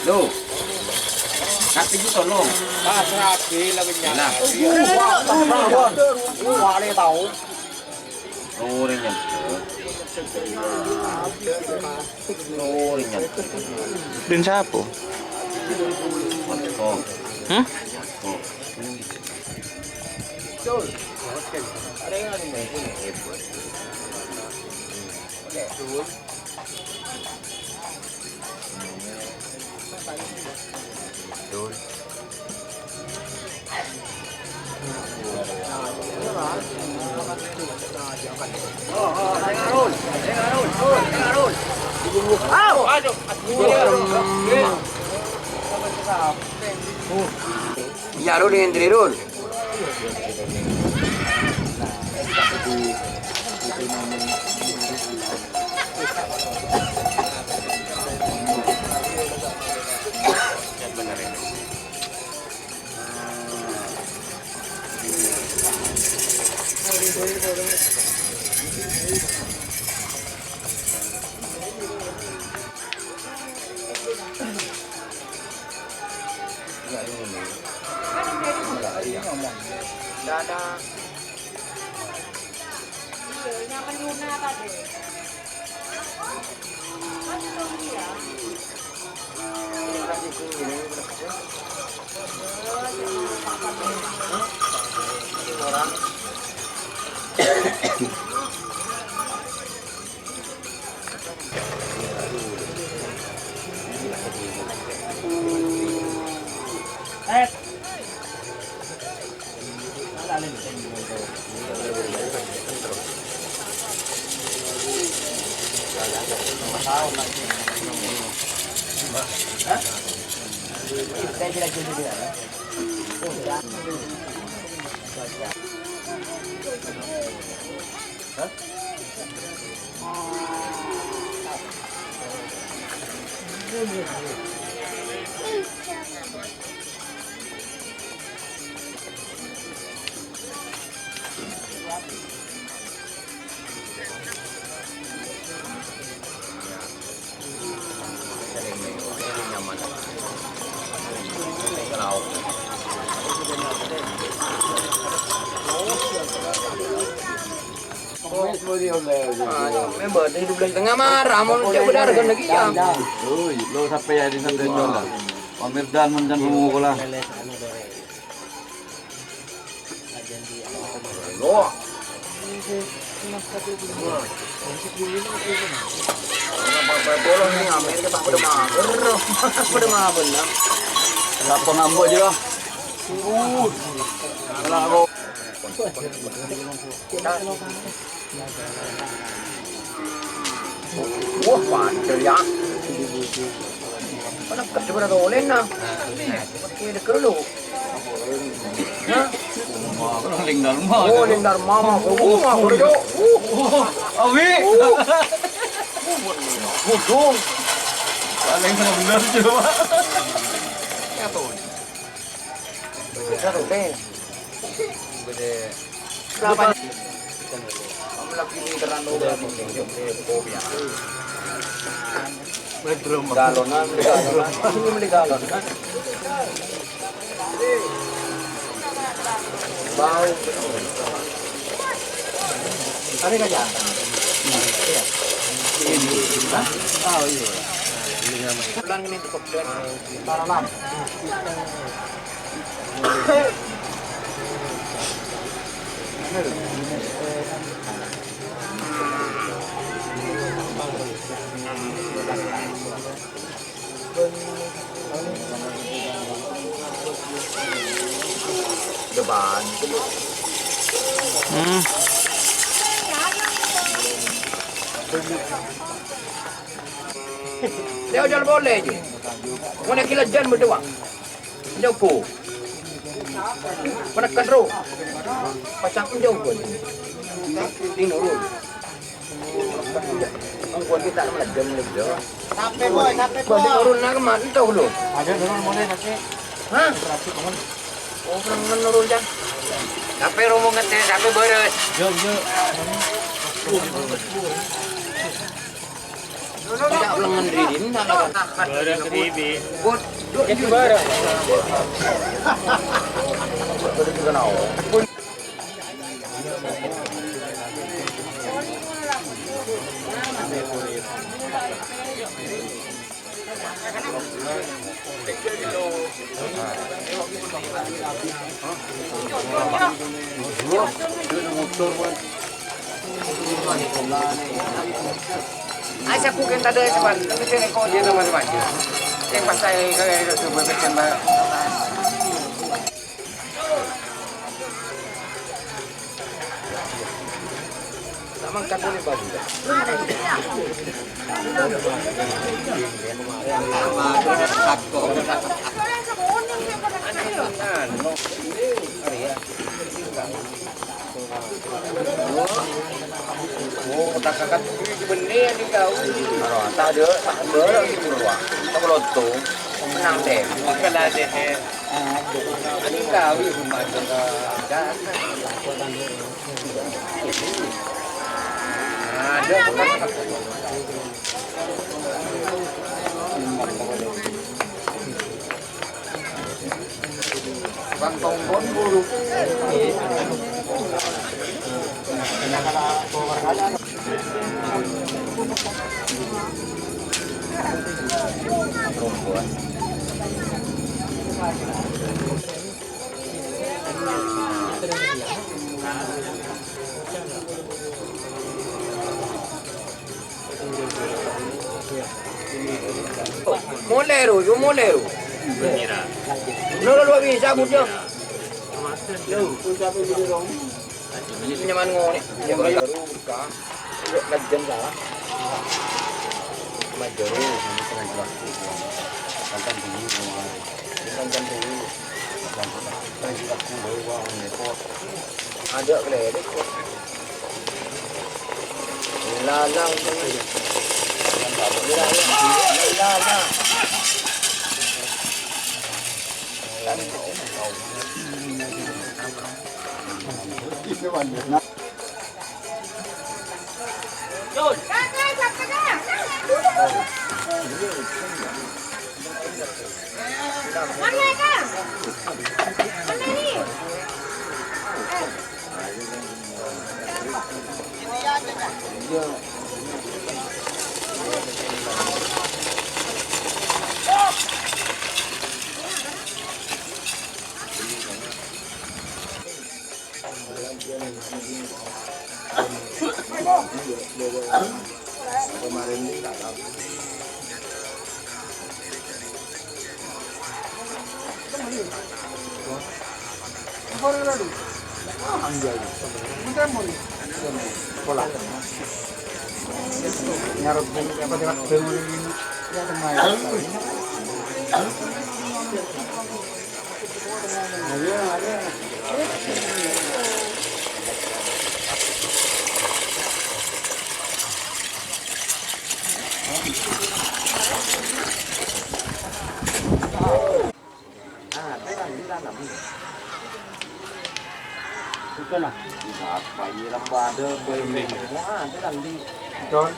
Loh, nanti gue tolong. Rabi lawannya. Wale tahu. Oh, ini Dan siapa? Oh. Hah? Oh. Ada yang ada ini. Betul. Ya, Rul, yang Rul. Dadah. Nyaman Yuna tadi. Masih belum dia. Orang. Member di 12 tengah marah mau cek benar kan lagi ya. Lo sampai ya di sana jual. Pamirdan menjan pemukulan. Lo. Bolong ni Amerika tak pada mager. Pada mager lah. Siapa nambah juga? Kalau aku wah, panjang ya. Mana kerja pada dolen nah. Pakai deker dulu. Hah? lingdar mah. Oh, lindar mama. Mah kerja. Awi. Budung. Paling benar cuma. Ya tuh. Bisa tuh deh. Gede. Berapa? Kamu lagi lingkaran udah mungkin kopi ya. Bedroom. Galonan, ini beli galon kan? Bau. Ada nggak ya? Oh iya. Bulan ini cukup dan taranam. Depan. Hmm. Dia jual boleh je. Mana kila jan berdua. Jauh po. Mana kan ro. Pasang pun jauh pun. Di nurul. Angkuan kita nama jan lebih. Sampai boy. Bagi nurul nak mana tahu lu. Ada dorong boleh nanti. Hah? Oh, pernah menurul jan. Sampai rombongan saya sampai beres. Yo. Tidak ulangan diri ini nak. Barang ribi. Buat itu barang. Betul juga nau. Saya kuken tadi sebab kita ni kau je teman-teman. Yang pasal kau tu berbincang bah. Sama kat boleh bagus. Oh, tak kakak benih ni kau. Kalau tak ada, tak ada lagi keluar. Tak loto, menang deh. Bukan ada deh. Ini kau yang membantu dah. Ada bukan? Bang Tongbon bulu. Moleru, yo moleru. Mira. No lo bisa mucho. Nyaman ngone. Ya baru buka. Kajian salah. Majoru ini tengah jelas. Kantan dulu. Kantan dulu. Tengah jelas bawa nepot. Ada geledek. Lalang tu. Lalang. Bukan lah. Apa ini lembah ada boleh semua ada nanti. John.